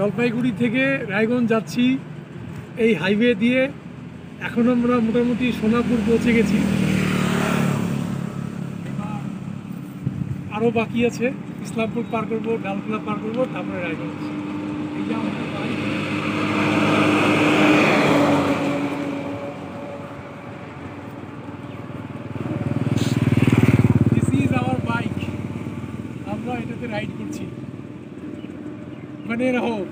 জলপাইগুড়ি থেকে রায়গঞ্জ যাচ্ছি এই হাইওয়ে দিয়ে। এখন আমরা মোটামুটি সোনাপুর পৌঁছে গেছি, আরও বাকি আছে। ইসলামপুর পার করবো, ডালখোলা পার করবো, তারপরে রায়গঞ্জ। এই যে আমাদের bike, this is our bike. আমরা এটাতে রাইড করছি, মানে হোক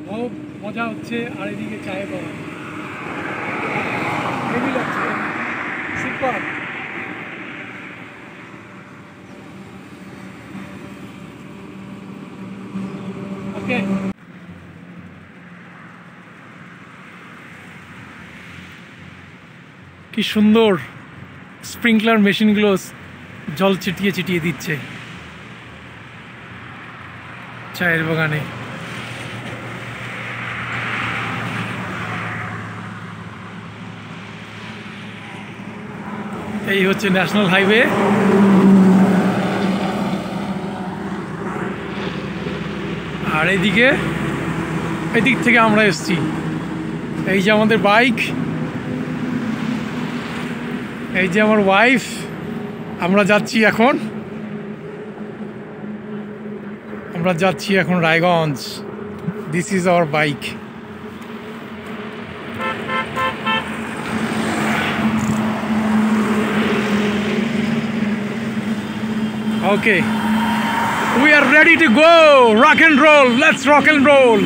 খুব মজা হচ্ছে। আর এদিকে চায়ে পাওয়া হেভি লাগছে, সুপার। ওকে, কি সুন্দর স্প্রিংকলার মেশিনগুলো জল ছিটিয়ে ছিটিয়ে দিচ্ছে চায়ের বাগানে। এই হচ্ছে ন্যাশনাল হাইওয়ে। আর এদিক থেকে আমরা এসেছি। এই যে আমাদের বাইক, এই যে আমার ওয়াইফ। আমরা যাচ্ছি এখন Raiganj. This is our bike. Okay, we are ready to go. Rock and roll. Let's rock and roll.